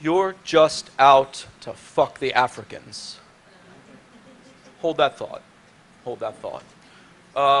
You're just out to fuck the Africans. Hold that thought. Hold that thought.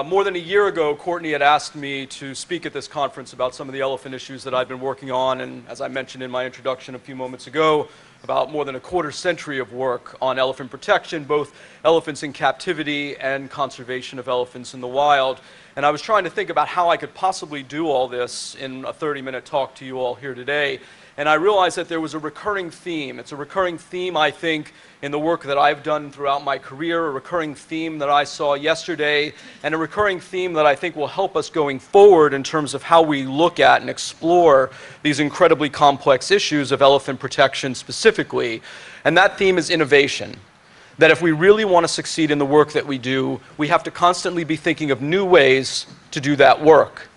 More than a year ago, Courtney had asked me to speak at this conference about some of the elephant issues that I've been working on, and as I mentioned in my introduction a few moments ago, about more than a quarter century of work on elephant protection, both elephants in captivity and conservation of elephants in the wild. And I was trying to think about how I could possibly do all this in a 30-minute talk to you all here today. And I realized that there was a recurring theme. It's a recurring theme, I think, in the work that I've done throughout my career, a recurring theme that I saw yesterday, and a recurring theme that I think will help us going forward in terms of how we look at and explore these incredibly complex issues of elephant protection specifically. And that theme is innovation. That if we really want to succeed in the work that we do, we have to constantly be thinking of new ways to do that work.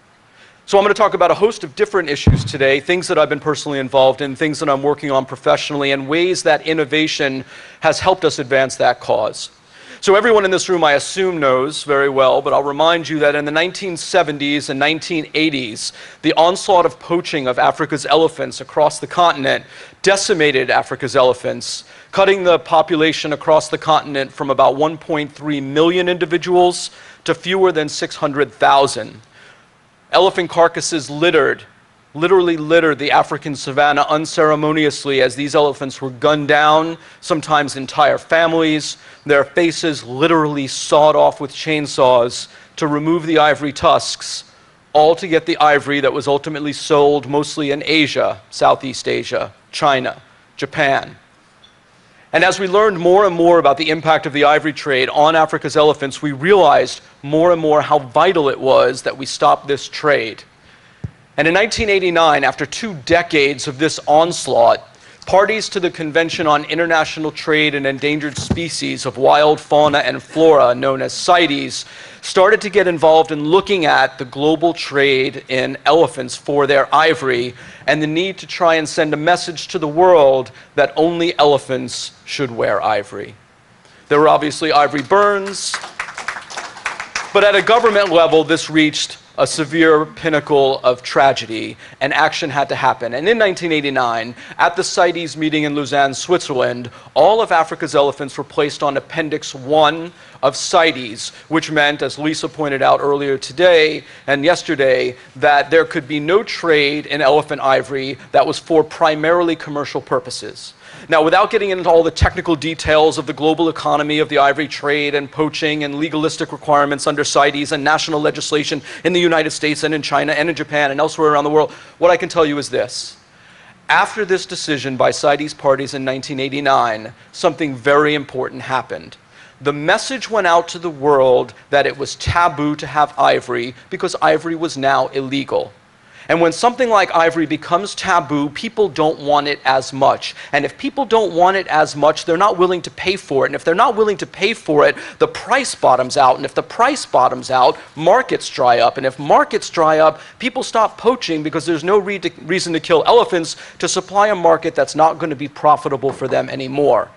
So I'm going to talk about a host of different issues today, things that I've been personally involved in, things that I'm working on professionally, and ways that innovation has helped us advance that cause. So everyone in this room, I assume, knows very well, but I'll remind you that in the 1970s and 1980s, the onslaught of poaching of Africa's elephants across the continent decimated Africa's elephants, cutting the population across the continent from about 1.3 million individuals to fewer than 600,000. Elephant carcasses literally littered the African savanna unceremoniously as these elephants were gunned down, sometimes entire families, their faces literally sawed off with chainsaws to remove the ivory tusks, all to get the ivory that was ultimately sold mostly in Asia, Southeast Asia, China, Japan. And as we learned more and more about the impact of the ivory trade on Africa's elephants, we realized more and more how vital it was that we stop this trade. And in 1989, after 2 decades of this onslaught, parties to the Convention on International Trade in Endangered Species of Wild Fauna and Flora, known as CITES, started to get involved in looking at the global trade in elephants for their ivory and the need to try and send a message to the world that only elephants should wear ivory. There were obviously ivory burns, but at a government level, this reached a severe pinnacle of tragedy, and action had to happen. And in 1989, at the CITES meeting in Lausanne, Switzerland, all of Africa's elephants were placed on Appendix 1 of CITES, which meant, as Lisa pointed out earlier today and yesterday, that there could be no trade in elephant ivory that was for primarily commercial purposes. Now, without getting into all the technical details of the global economy of the ivory trade and poaching and legalistic requirements under CITES and national legislation in the United States and in China and in Japan and elsewhere around the world, what I can tell you is this. After this decision by CITES parties in 1989, something very important happened. The message went out to the world that it was taboo to have ivory because ivory was now illegal. And when something like ivory becomes taboo, people don't want it as much. And if people don't want it as much, they're not willing to pay for it. And if they're not willing to pay for it, the price bottoms out. And if the price bottoms out, markets dry up. And if markets dry up, people stop poaching because there's no reason to kill elephants to supply a market that's not going to be profitable for them anymore.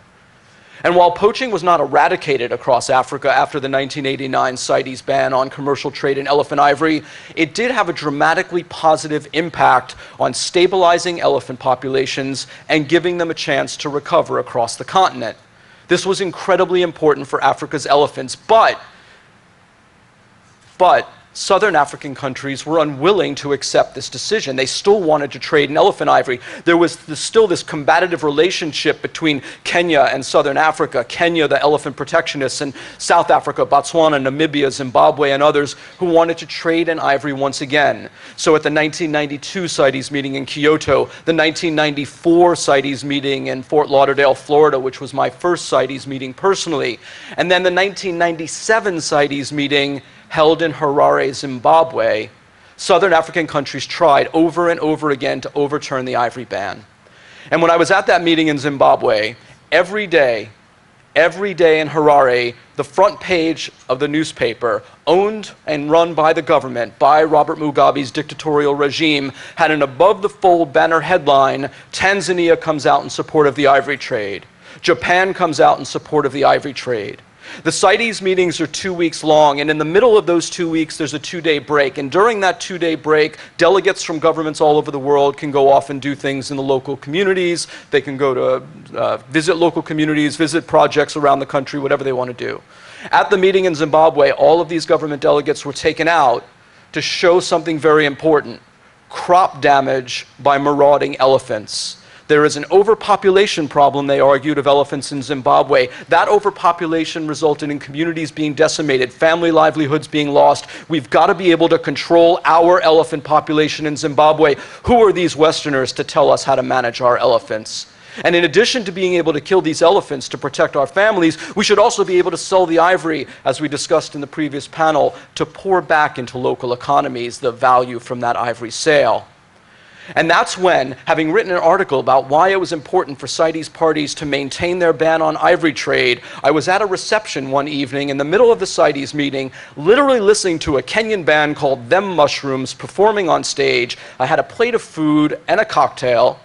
And while poaching was not eradicated across Africa after the 1989 CITES ban on commercial trade in elephant ivory, it did have a dramatically positive impact on stabilizing elephant populations and giving them a chance to recover across the continent. This was incredibly important for Africa's elephants, but Southern African countries were unwilling to accept this decision. They still wanted to trade in elephant ivory. There was still this combative relationship between Kenya and Southern Africa, Kenya, the elephant protectionists, and South Africa, Botswana, Namibia, Zimbabwe, and others who wanted to trade in ivory once again. So at the 1992 CITES meeting in Kyoto, the 1994 CITES meeting in Fort Lauderdale, Florida, which was my first CITES meeting personally, and then the 1997 CITES meeting held in Harare, Zimbabwe, Southern African countries tried over and over again to overturn the ivory ban. And when I was at that meeting in Zimbabwe, every day in Harare, the front page of the newspaper, owned and run by the government, by Robert Mugabe's dictatorial regime, had an above-the-fold banner headline, "Tanzania comes out in support of the ivory trade. Japan comes out in support of the ivory trade." The CITES meetings are 2 weeks long, and in the middle of those 2 weeks, there's a 2-day break. And during that 2-day break, delegates from governments all over the world can go off and do things in the local communities. They can go to visit local communities, visit projects around the country, whatever they want to do. At the meeting in Zimbabwe, all of these government delegates were taken out to show something very important: crop damage by marauding elephants. There is an overpopulation problem, they argued, of elephants in Zimbabwe. That overpopulation resulted in communities being decimated, family livelihoods being lost. We've got to be able to control our elephant population in Zimbabwe. Who are these Westerners to tell us how to manage our elephants? And in addition to being able to kill these elephants to protect our families, we should also be able to sell the ivory, as we discussed in the previous panel, to pour back into local economies the value from that ivory sale. And that's when, having written an article about why it was important for CITES parties to maintain their ban on ivory trade, I was at a reception one evening in the middle of the CITES meeting, literally listening to a Kenyan band called Them Mushrooms performing on stage. I had a plate of food and a cocktail,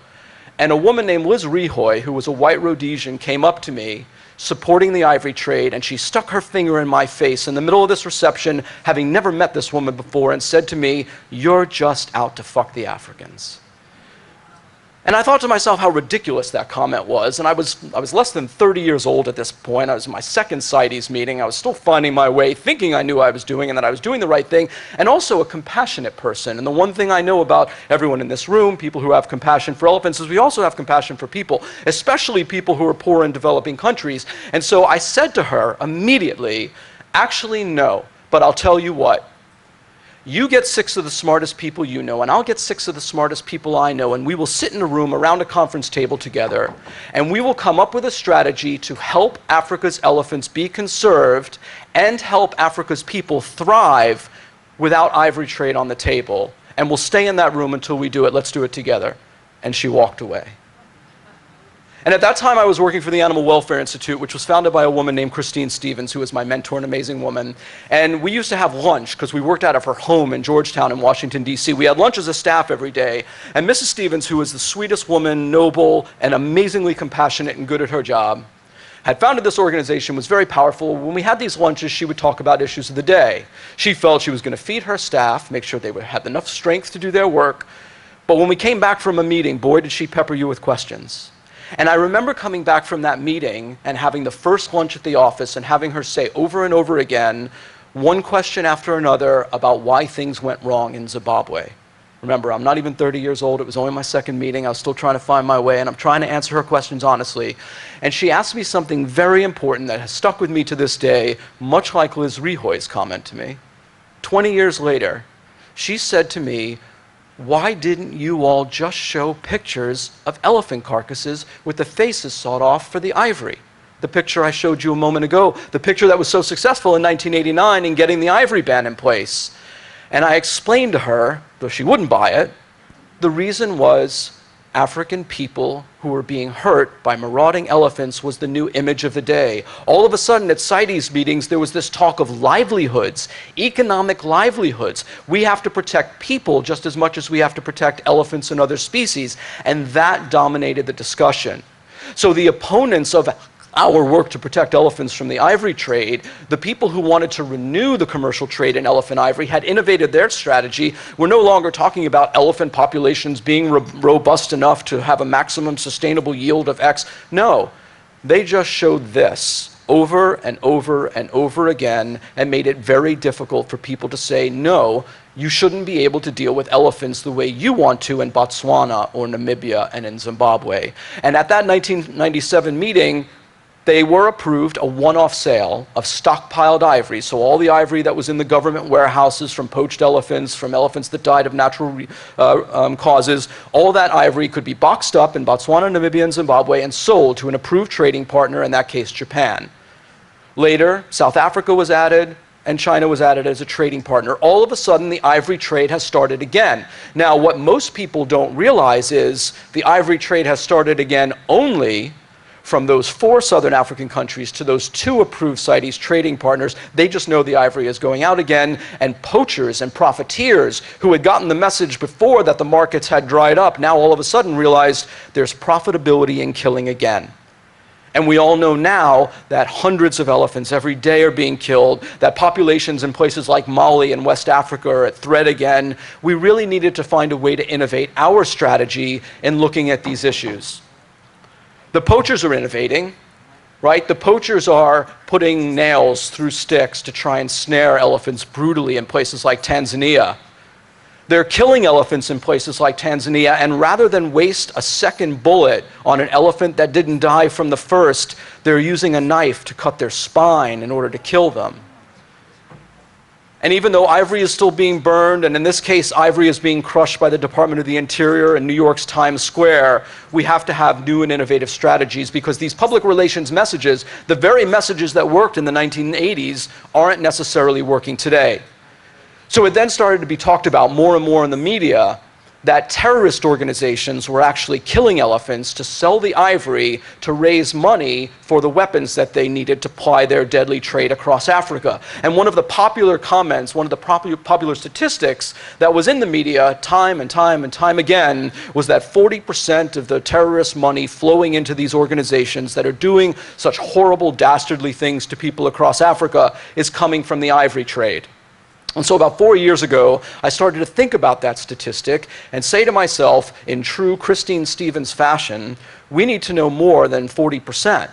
and a woman named Liz Rihoy, who was a white Rhodesian, came up to me supporting the ivory trade, and she stuck her finger in my face in the middle of this reception, having never met this woman before, and said to me, "You're just out to fuck the Africans." And I thought to myself how ridiculous that comment was, and I was less than 30 years old at this point. I was in my second CITES meeting. I was still finding my way, thinking I knew what I was doing and that I was doing the right thing, and also a compassionate person. And the one thing I know about everyone in this room, people who have compassion for elephants, is we also have compassion for people, especially people who are poor in developing countries. And so I said to her immediately, "Actually, no, but I'll tell you what. You get 6 of the smartest people you know, and I'll get 6 of the smartest people I know, and we will sit in a room around a conference table together, and we will come up with a strategy to help Africa's elephants be conserved and help Africa's people thrive without ivory trade on the table. And we'll stay in that room until we do it. Let's do it together." And she walked away. And at that time, I was working for the Animal Welfare Institute, which was founded by a woman named Christine Stevens, who was my mentor, an amazing woman. And we used to have lunch, because we worked out of her home in Georgetown in Washington, D.C. We had lunch as a staff every day. And Mrs. Stevens, who was the sweetest woman, noble, and amazingly compassionate and good at her job, had founded this organization, was very powerful. When we had these lunches, she would talk about issues of the day. She felt she was going to feed her staff, make sure they had enough strength to do their work. But when we came back from a meeting, boy, did she pepper you with questions. And I remember coming back from that meeting and having the first lunch at the office and having her say over and over again, one question after another about why things went wrong in Zimbabwe. Remember, I'm not even 30 years old. It was only my second meeting. I was still trying to find my way, and I'm trying to answer her questions honestly. And she asked me something very important that has stuck with me to this day, much like Liz Rihoy's comment to me. 20 years later, she said to me, "Why didn't you all just show pictures of elephant carcasses with the faces sawed off for the ivory?" The picture I showed you a moment ago, the picture that was so successful in 1989 in getting the ivory ban in place. And I explained to her, though she wouldn't buy it, the reason was African people who were being hurt by marauding elephants was the new image of the day. All of a sudden at CITES meetings, there was this talk of livelihoods, economic livelihoods. We have to protect people just as much as we have to protect elephants and other species, and that dominated the discussion. So the opponents of our work to protect elephants from the ivory trade, the people who wanted to renew the commercial trade in elephant ivory had innovated their strategy. We're no longer talking about elephant populations being robust enough to have a maximum sustainable yield of X. No, they just showed this over and over and over again and made it very difficult for people to say, no, you shouldn't be able to deal with elephants the way you want to in Botswana or Namibia and in Zimbabwe. And at that 1997 meeting, they were approved a one-off sale of stockpiled ivory. So all the ivory that was in the government warehouses from poached elephants, from elephants that died of natural causes, all that ivory could be boxed up in Botswana, Namibia, and Zimbabwe and sold to an approved trading partner, in that case, Japan. Later, South Africa was added, and China was added as a trading partner. All of a sudden, the ivory trade has started again. Now, what most people don't realize is the ivory trade has started again only from those 4 southern African countries to those 2 approved CITES trading partners. They just know the ivory is going out again, and poachers and profiteers who had gotten the message before that the markets had dried up now all of a sudden realized there's profitability in killing again. And we all know now that hundreds of elephants every day are being killed, that populations in places like Mali and West Africa are at threat again. We really needed to find a way to innovate our strategy in looking at these issues. The poachers are innovating, right? The poachers are putting nails through sticks to try and snare elephants brutally in places like Tanzania. They're killing elephants in places like Tanzania, and rather than waste a second bullet on an elephant that didn't die from the first, they're using a knife to cut their spine in order to kill them. And even though ivory is still being burned, and in this case ivory is being crushed by the Department of the Interior in New York's Times Square, we have to have new and innovative strategies, because these public relations messages, the very messages that worked in the 1980s, aren't necessarily working today. So it then started to be talked about more and more in the media that terrorist organizations were actually killing elephants to sell the ivory to raise money for the weapons that they needed to ply their deadly trade across Africa. And one of the popular comments, one of the popular statistics that was in the media time and time again was that 40% of the terrorist money flowing into these organizations that are doing such horrible, dastardly things to people across Africa is coming from the ivory trade. And so about 4 years ago, I started to think about that statistic and say to myself, in true Christine Stevens fashion, we need to know more than 40%.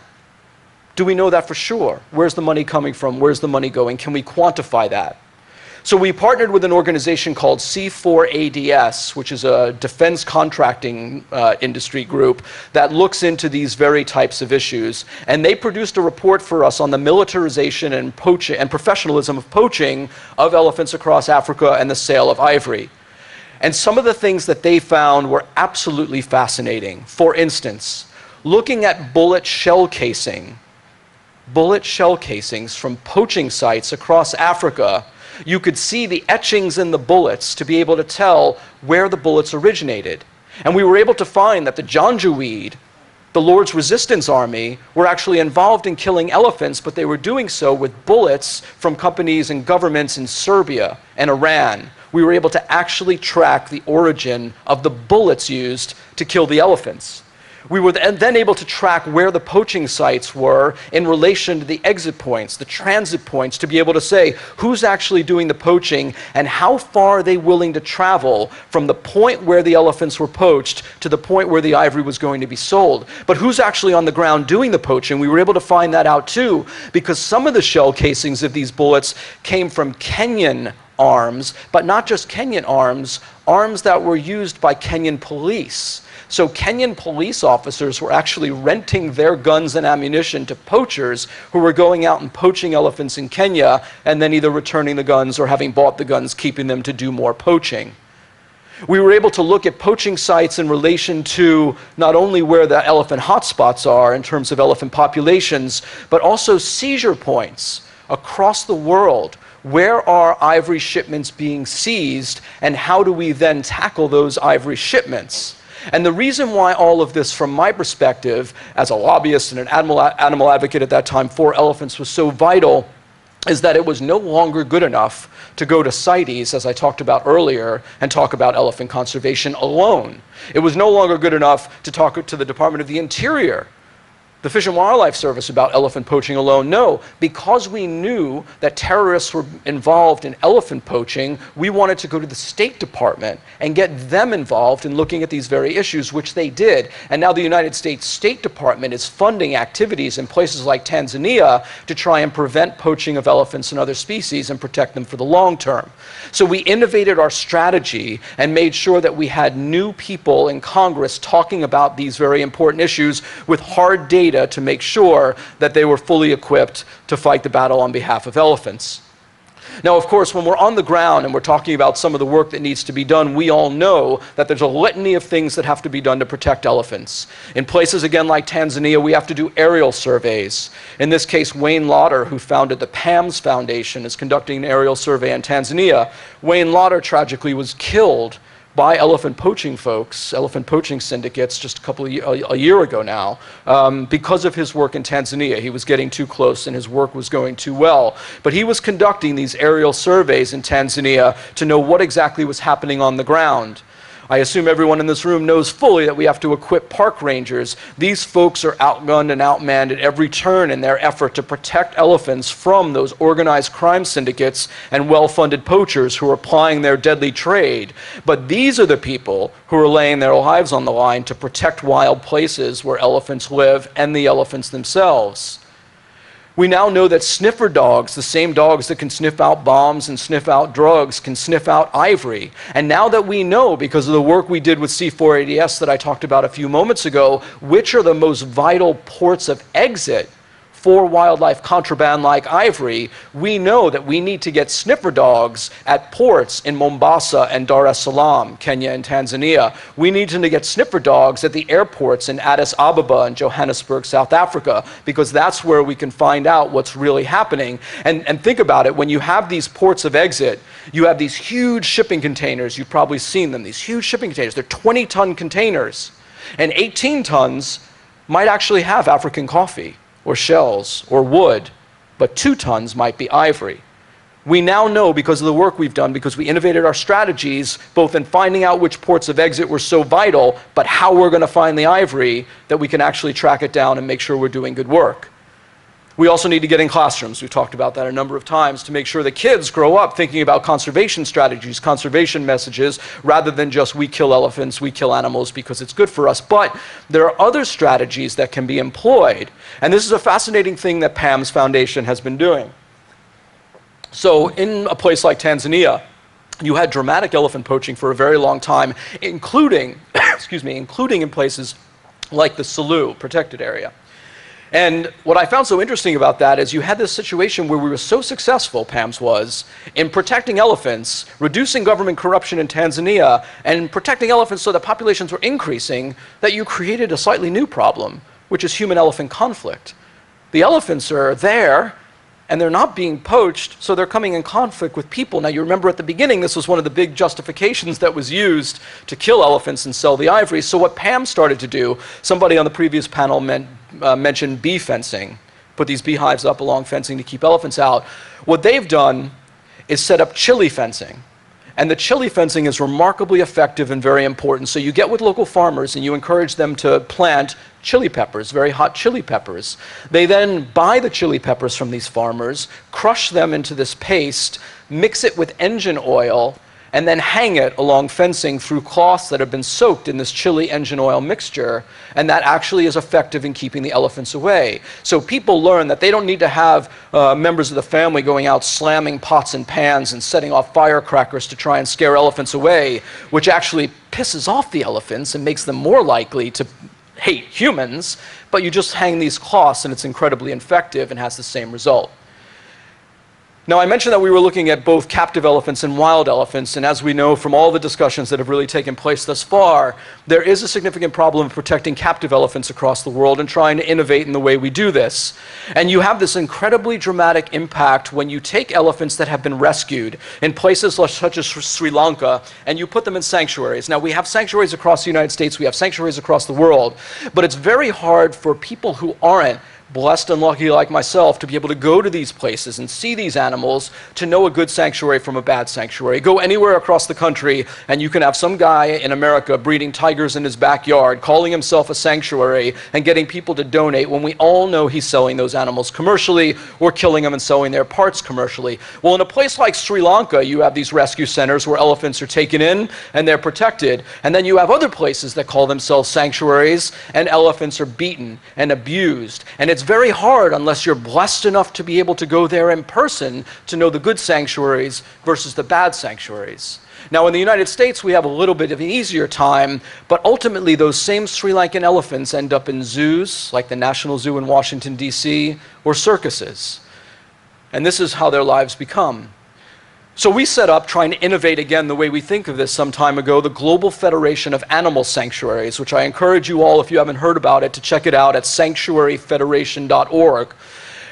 Do we know that for sure? Where's the money coming from? Where's the money going? Can we quantify that? So we partnered with an organization called C4ADS, which is a defense contracting industry group that looks into these very types of issues. And they produced a report for us on the militarization and poaching and professionalism of poaching of elephants across Africa and the sale of ivory. And some of the things that they found were absolutely fascinating. For instance, looking at bullet shell casings from poaching sites across Africa, you could see the etchings in the bullets to be able to tell where the bullets originated. And we were able to find that the Janjaweed, the Lord's Resistance Army, were actually involved in killing elephants, but they were doing so with bullets from companies and governments in Serbia and Iran. We were able to actually track the origin of the bullets used to kill the elephants. We were then able to track where the poaching sites were in relation to the exit points, the transit points, to be able to say who's actually doing the poaching and how far are they willing to travel from the point where the elephants were poached to the point where the ivory was going to be sold. But who's actually on the ground doing the poaching? We were able to find that out too, because some of the shell casings of these bullets came from Kenyan arms, but not just Kenyan arms, arms that were used by Kenyan police. So Kenyan police officers were actually renting their guns and ammunition to poachers who were going out and poaching elephants in Kenya and then either returning the guns or, having bought the guns, keeping them to do more poaching. We were able to look at poaching sites in relation to not only where the elephant hotspots are in terms of elephant populations, but also seizure points across the world. Where are ivory shipments being seized, and how do we then tackle those ivory shipments? And the reason why all of this, from my perspective, as a lobbyist and an animal advocate at that time for elephants, was so vital, is that it was no longer good enough to go to CITES, as I talked about earlier, and talk about elephant conservation alone. It was no longer good enough to talk to the Department of the Interior, the Fish and Wildlife Service, about elephant poaching alone. No, because we knew that terrorists were involved in elephant poaching, we wanted to go to the State Department and get them involved in looking at these very issues, which they did. And now the United States State Department is funding activities in places like Tanzania to try and prevent poaching of elephants and other species and protect them for the long term. So we innovated our strategy and made sure that we had new people in Congress talking about these very important issues with hard data to make sure that they were fully equipped to fight the battle on behalf of elephants. Now, of course, when we're on the ground and we're talking about some of the work that needs to be done, we all know that there's a litany of things that have to be done to protect elephants. In places, again, like Tanzania, we have to do aerial surveys. In this case, Wayne Lauder, who founded the PAMS Foundation, is conducting an aerial survey in Tanzania. Wayne Lauder tragically was killed by elephant poaching folks, elephant poaching syndicates, just a year ago now, because of his work in Tanzania. He was getting too close and his work was going too well. But he was conducting these aerial surveys in Tanzania to know what exactly was happening on the ground. I assume everyone in this room knows fully that we have to equip park rangers. These folks are outgunned and outmanned at every turn in their effort to protect elephants from those organized crime syndicates and well-funded poachers who are plying their deadly trade. But these are the people who are laying their lives on the line to protect wild places where elephants live and the elephants themselves. We now know that sniffer dogs, the same dogs that can sniff out bombs and sniff out drugs, can sniff out ivory. And now that we know, because of the work we did with C4ADS that I talked about a few moments ago, which are the most vital ports of exit for wildlife contraband like ivory, we know that we need to get sniffer dogs at ports in Mombasa and Dar es Salaam, Kenya and Tanzania. We need to get sniffer dogs at the airports in Addis Ababa and Johannesburg, South Africa, because that's where we can find out what's really happening. And think about it, when you have these ports of exit, you have these huge shipping containers. You've probably seen them, these huge shipping containers. They're 20-ton containers. And 18 tons might actually have African coffee or shells or wood, but 2 tons might be ivory. We now know, because of the work we've done, because we innovated our strategies, both in finding out which ports of exit were so vital, but how we're going to find the ivory, that we can actually track it down and make sure we're doing good work. We also need to get in classrooms. We've talked about that a number of times to make sure that kids grow up thinking about conservation strategies, conservation messages, rather than just we kill elephants, we kill animals because it's good for us. But there are other strategies that can be employed. And this is a fascinating thing that Pam's foundation has been doing. So in a place like Tanzania, you had dramatic elephant poaching for a very long time, including, including in places like the Selous protected area. And what I found so interesting about that is you had this situation where we were so successful, PAMS was, in protecting elephants, reducing government corruption in Tanzania, and protecting elephants so that populations were increasing, that you created a slightly new problem, which is human-elephant conflict. The elephants are there, and they're not being poached, so they're coming in conflict with people. Now, you remember at the beginning, this was one of the big justifications that was used to kill elephants and sell the ivory. So what Pam started to do, somebody on the previous panel mentioned bee fencing, put these beehives up along fencing to keep elephants out. What they've done is set up chili fencing. And the chili fencing is remarkably effective and very important. So you get with local farmers and you encourage them to plant chili peppers, very hot chili peppers. They then buy the chili peppers from these farmers, crush them into this paste, mix it with engine oil, and then hang it along fencing through cloths that have been soaked in this chili engine oil mixture, and that actually is effective in keeping the elephants away. So people learn that they don't need to have members of the family going out slamming pots and pans and setting off firecrackers to try and scare elephants away, which actually pisses off the elephants and makes them more likely to hate humans, but you just hang these cloths and it's incredibly effective and has the same result. Now, I mentioned that we were looking at both captive elephants and wild elephants, and as we know from all the discussions that have really taken place thus far, there is a significant problem of protecting captive elephants across the world and trying to innovate in the way we do this. And you have this incredibly dramatic impact when you take elephants that have been rescued in places such as Sri Lanka, and you put them in sanctuaries. Now, we have sanctuaries across the United States, we have sanctuaries across the world, but it's very hard for people who aren't blessed and lucky like myself to be able to go to these places and see these animals, to know a good sanctuary from a bad sanctuary. Go anywhere across the country and you can have some guy in America breeding tigers in his backyard, calling himself a sanctuary and getting people to donate when we all know he's selling those animals commercially or killing them and selling their parts commercially. Well, in a place like Sri Lanka, you have these rescue centers where elephants are taken in and they're protected. And then you have other places that call themselves sanctuaries and elephants are beaten and abused. And it's very hard, unless you're blessed enough to be able to go there in person, to know the good sanctuaries versus the bad sanctuaries. Now, in the United States, we have a little bit of an easier time, but ultimately those same Sri Lankan elephants end up in zoos, like the National Zoo in Washington, D.C., or circuses. And this is how their lives become. So we set up, trying to innovate again the way we think of this some time ago, the Global Federation of Animal Sanctuaries, which I encourage you all, if you haven't heard about it, to check it out at sanctuaryfederation.org.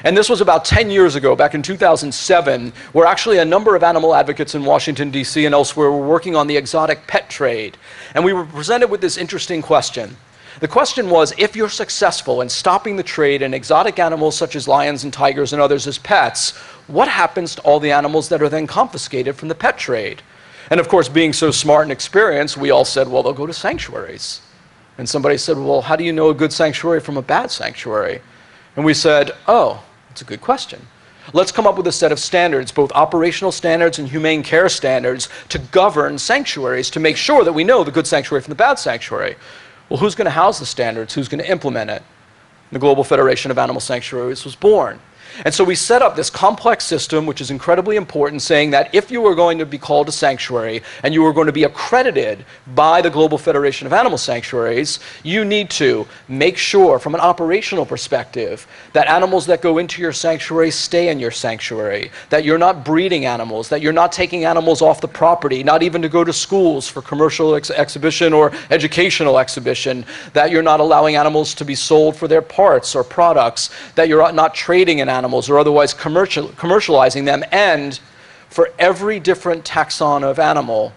And this was about 10 years ago, back in 2007, where actually a number of animal advocates in Washington, D.C. and elsewhere were working on the exotic pet trade. And we were presented with this interesting question. The question was, if you're successful in stopping the trade in exotic animals such as lions and tigers and others as pets, what happens to all the animals that are then confiscated from the pet trade? And of course, being so smart and experienced, we all said, well, they'll go to sanctuaries. And somebody said, well, how do you know a good sanctuary from a bad sanctuary? And we said, oh, that's a good question. Let's come up with a set of standards, both operational standards and humane care standards, to govern sanctuaries, to make sure that we know the good sanctuary from the bad sanctuary. Well, who's going to house the standards? Who's going to implement it? The Global Federation of Animal Sanctuaries was born. And so we set up this complex system, which is incredibly important, saying that if you were going to be called a sanctuary and you were going to be accredited by the Global Federation of Animal Sanctuaries, you need to make sure, from an operational perspective, that animals that go into your sanctuary stay in your sanctuary, that you're not breeding animals, that you're not taking animals off the property, not even to go to schools for commercial exhibition or educational exhibition, that you're not allowing animals to be sold for their parts or products, that you're not trading in animals or otherwise commercializing them. And for every different taxon of animal,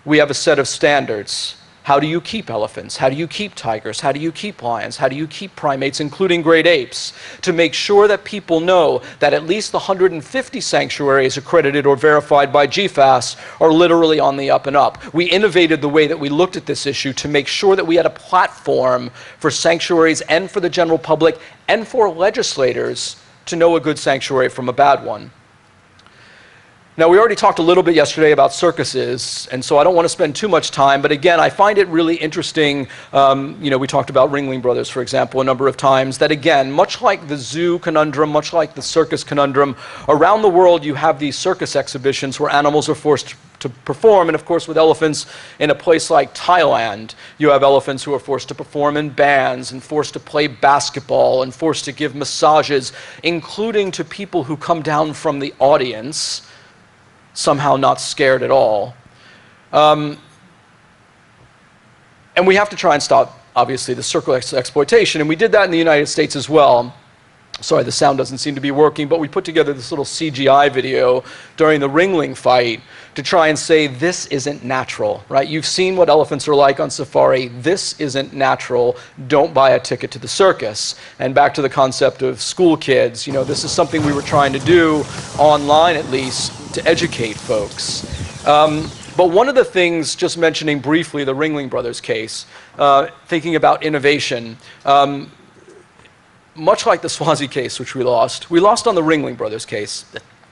we have a set of standards. How do you keep elephants? How do you keep tigers? How do you keep lions? How do you keep primates, including great apes? To make sure that people know that at least the 150 sanctuaries accredited or verified by GFAS are literally on the up and up. We innovated the way that we looked at this issue to make sure that we had a platform for sanctuaries and for the general public and for legislators to know a good sanctuary from a bad one. Now, we already talked a little bit yesterday about circuses, and so I don't want to spend too much time, but again, I find it really interesting. We talked about Ringling Brothers, for example, a number of times, that again, much like the zoo conundrum, much like the circus conundrum, around the world you have these circus exhibitions where animals are forced to perform, and of course with elephants in a place like Thailand, you have elephants who are forced to perform in bands and forced to play basketball and forced to give massages, including to people who come down from the audience, somehow not scared at all. And we have to try and stop, obviously, the circus exploitation, and we did that in the United States as well. Sorry, the sound doesn't seem to be working, but we put together this little CGI video during the Ringling fight to try and say this isn't natural, right? You've seen what elephants are like on safari. This isn't natural. Don't buy a ticket to the circus. And back to the concept of school kids, this is something we were trying to do online, at least, to educate folks. But one of the things, just mentioning briefly the Ringling Brothers case, thinking about innovation, much like the Swazi case, which we lost on the Ringling Brothers case.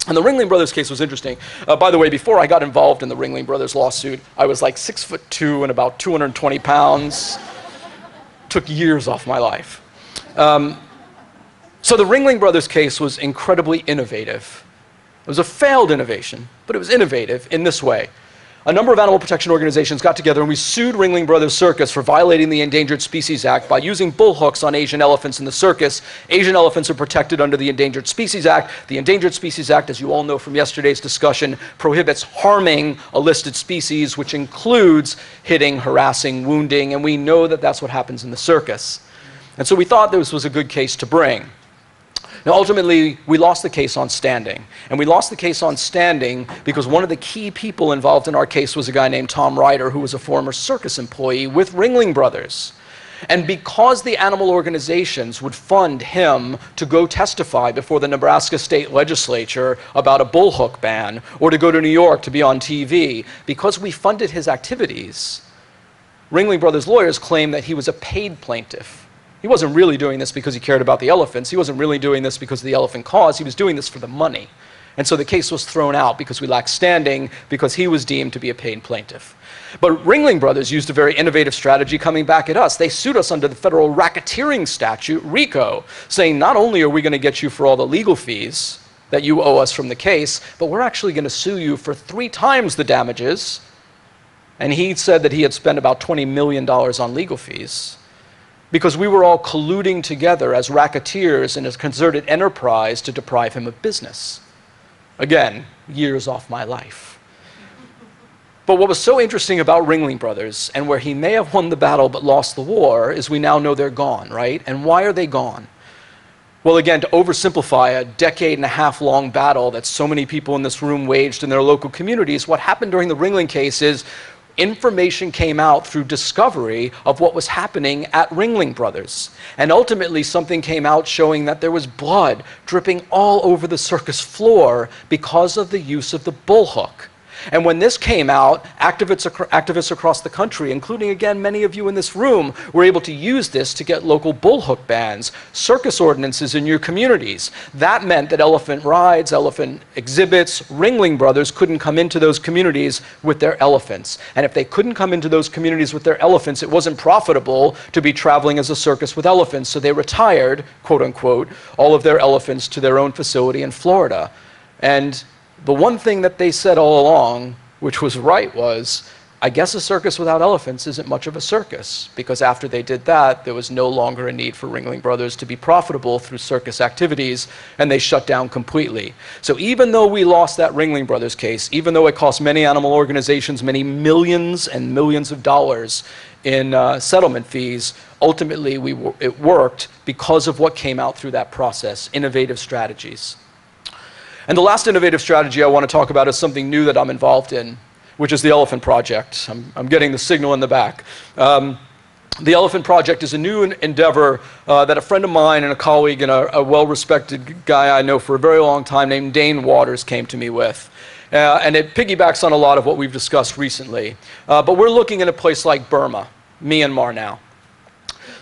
And the Ringling Brothers case was interesting. By the way, before I got involved in the Ringling Brothers lawsuit, I was like 6'2" and about 220 pounds. Took years off my life. So the Ringling Brothers case was incredibly innovative. It was a failed innovation, but it was innovative in this way. A number of animal protection organizations got together and we sued Ringling Brothers Circus for violating the Endangered Species Act by using bull hooks on Asian elephants in the circus. Asian elephants are protected under the Endangered Species Act. The Endangered Species Act, as you all know from yesterday's discussion, prohibits harming a listed species, which includes hitting, harassing, wounding, and we know that that's what happens in the circus. And so we thought this was a good case to bring. Now, ultimately, we lost the case on standing. And we lost the case on standing because one of the key people involved in our case was a guy named Tom Ryder, who was a former circus employee with Ringling Brothers. And because the animal organizations would fund him to go testify before the Nebraska state legislature about a bullhook ban, or to go to New York to be on TV, because we funded his activities, Ringling Brothers lawyers claimed that he was a paid plaintiff. He wasn't really doing this because he cared about the elephants. He wasn't really doing this because of the elephant cause. He was doing this for the money. And so the case was thrown out because we lacked standing, because he was deemed to be a paid plaintiff. But Ringling Brothers used a very innovative strategy coming back at us. They sued us under the federal racketeering statute, RICO, saying not only are we going to get you for all the legal fees that you owe us from the case, but we're actually going to sue you for 3 times the damages. And he said that he had spent about $20 million on legal fees, because we were all colluding together as racketeers in a concerted enterprise to deprive him of business. Again, years off my life. But what was so interesting about Ringling Brothers, and where he may have won the battle but lost the war, is we now know they're gone, right? And why are they gone? Well, again, to oversimplify a decade-and-a-half-long battle that so many people in this room waged in their local communities, what happened during the Ringling case is information came out through discovery of what was happening at Ringling Brothers. And ultimately, something came out showing that there was blood dripping all over the circus floor because of the use of the bullhook. And when this came out, activists across the country, including, again, many of you in this room, were able to use this to get local bullhook bans, circus ordinances in your communities. That meant that elephant rides, elephant exhibits, Ringling Brothers couldn't come into those communities with their elephants. And if they couldn't come into those communities with their elephants, it wasn't profitable to be traveling as a circus with elephants. So they retired, quote unquote, all of their elephants to their own facility in Florida. And the one thing that they said all along, which was right, was, I guess a circus without elephants isn't much of a circus, because after they did that, there was no longer a need for Ringling Brothers to be profitable through circus activities, and they shut down completely. So even though we lost that Ringling Brothers case, even though it cost many animal organizations many millions and millions of dollars in settlement fees, ultimately it worked because of what came out through that process, innovative strategies. And the last innovative strategy I want to talk about is something new that I'm involved in, which is the Elephant Project. I'm getting the signal in the back. The Elephant Project is a new endeavor that a friend of mine and a colleague and a well-respected guy I know for a very long time named Dane Waters came to me with. And it piggybacks on a lot of what we've discussed recently. But we're looking at a place like Burma, Myanmar now.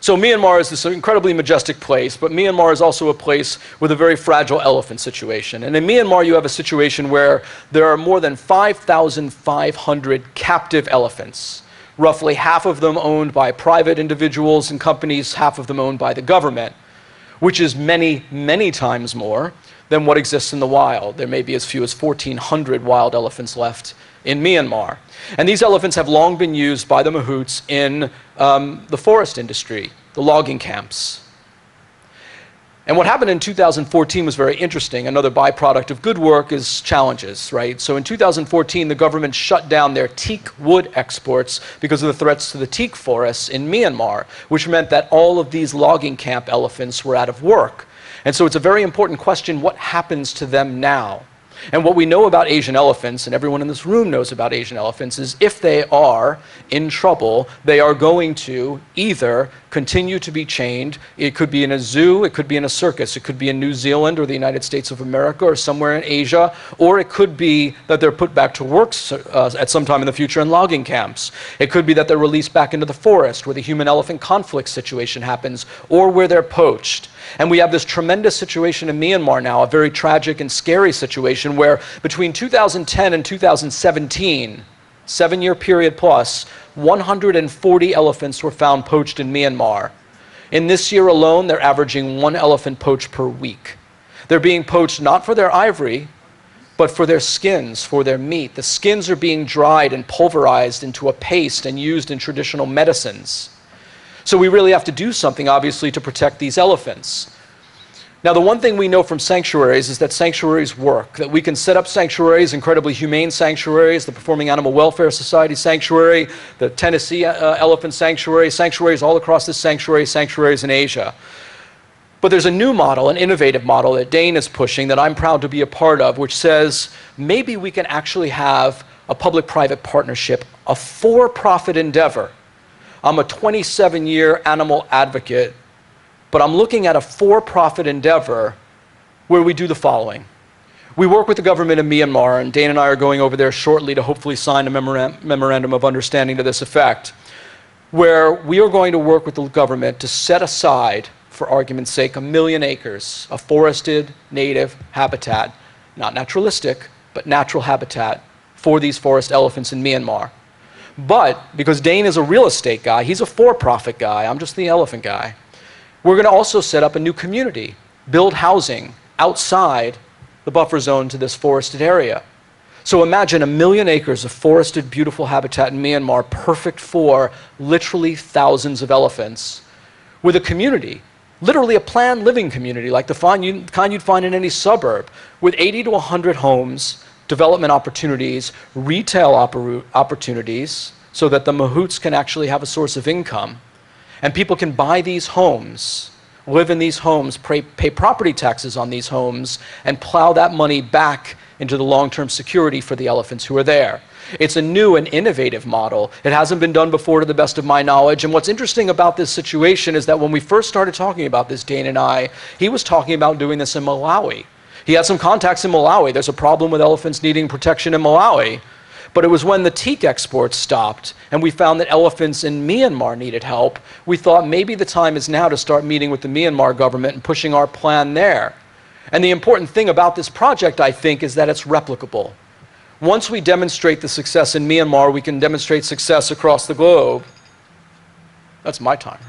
So Myanmar is this incredibly majestic place, but Myanmar is also a place with a very fragile elephant situation. And in Myanmar, you have a situation where there are more than 5,500 captive elephants, roughly half of them owned by private individuals and companies, half of them owned by the government, which is many, many times more than what exists in the wild. There may be as few as 1,400 wild elephants left in Myanmar. And these elephants have long been used by the mahouts in the forest industry, the logging camps. And what happened in 2014 was very interesting. Another byproduct of good work is challenges, right? So in 2014, the government shut down their teak wood exports because of the threats to the teak forests in Myanmar, which meant that all of these logging camp elephants were out of work. And so it's a very important question, what happens to them now? And what we know about Asian elephants, and everyone in this room knows about Asian elephants, is if they are in trouble, they are going to either continue to be chained. It could be in a zoo, it could be in a circus, it could be in New Zealand or the United States of America or somewhere in Asia, or it could be that they're put back to work at some time in the future in logging camps. It could be that they're released back into the forest where the human-elephant conflict situation happens, or where they're poached. And we have this tremendous situation in Myanmar now, a very tragic and scary situation where between 2010 and 2017, 7-year period plus, 140 elephants were found poached in Myanmar. In this year alone, they're averaging 1 elephant poached per week. They're being poached not for their ivory, but for their skins, for their meat. The skins are being dried and pulverized into a paste and used in traditional medicines. So we really have to do something, obviously, to protect these elephants. Now, the one thing we know from sanctuaries is that sanctuaries work, that we can set up sanctuaries, incredibly humane sanctuaries, the Performing Animal Welfare Society Sanctuary, the Tennessee Elephant Sanctuary, sanctuaries all across this sanctuary, sanctuaries in Asia. But there's a new model, an innovative model that Dane is pushing that I'm proud to be a part of, which says maybe we can actually have a public-private partnership, a for-profit endeavor. I'm a 27-year animal advocate, but I'm looking at a for-profit endeavor where we do the following. We work with the government of Myanmar, and Dane and I are going over there shortly to hopefully sign a memorandum of understanding to this effect, where we are going to work with the government to set aside, for argument's sake, 1 million acres of forested native habitat, not naturalistic, but natural habitat for these forest elephants in Myanmar. But because Dane is a real estate guy, he's a for-profit guy, I'm just the elephant guy, we're going to also set up a new community, build housing outside the buffer zone to this forested area. So imagine 1 million acres of forested, beautiful habitat in Myanmar, perfect for literally thousands of elephants, with a community, literally a planned living community, like the kind you'd find in any suburb, with 80 to 100 homes, development opportunities, retail opportunities, so that the mahouts can actually have a source of income. And people can buy these homes, live in these homes, pay property taxes on these homes, and plow that money back into the long-term security for the elephants who are there. It's a new and innovative model. It hasn't been done before to the best of my knowledge. And what's interesting about this situation is that when we first started talking about this, Dane and I, he was talking about doing this in Malawi. He had some contacts in Malawi. There's a problem with elephants needing protection in Malawi. But it was when the teak exports stopped and we found that elephants in Myanmar needed help, we thought maybe the time is now to start meeting with the Myanmar government and pushing our plan there. And the important thing about this project, I think, is that it's replicable. Once we demonstrate the success in Myanmar, we can demonstrate success across the globe. That's my time.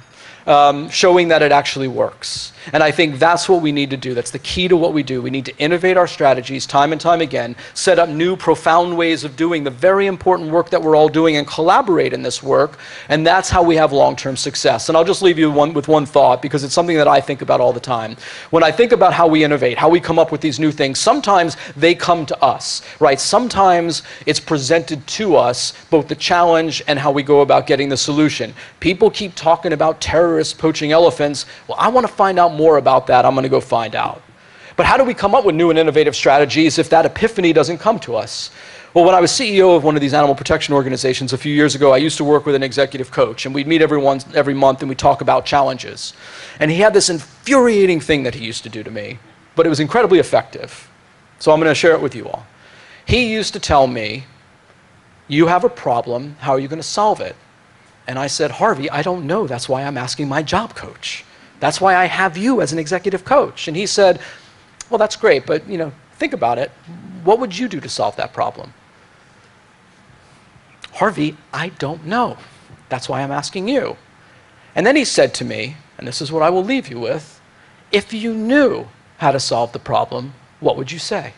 Showing that it actually works. And I think that's what we need to do. That's the key to what we do. We need to innovate our strategies time and time again, set up new profound ways of doing the very important work that we're all doing and collaborate in this work. And that's how we have long-term success. And I'll just leave you with one thought, because it's something that I think about all the time. When I think about how we innovate, how we come up with these new things, sometimes they come to us, right? Sometimes it's presented to us, both the challenge and how we go about getting the solution. People keep talking about terrorists poaching elephants. Well, I want to find out more about that. I'm going to go find out. But how do we come up with new and innovative strategies if that epiphany doesn't come to us? Well, when I was CEO of one of these animal protection organizations a few years ago, I used to work with an executive coach, and we'd meet every month and we'd talk about challenges. And he had this infuriating thing that he used to do to me, but it was incredibly effective. So I'm going to share it with you all. He used to tell me, "You have a problem, how are you going to solve it?" And I said, "Harvey, I don't know. That's why I'm asking my job coach. That's why I have you as an executive coach." And he said, "Well, that's great, but think about it. What would you do to solve that problem?" "Harvey, I don't know. That's why I'm asking you." And then he said to me, and this is what I will leave you with, "If you knew how to solve the problem, what would you say?"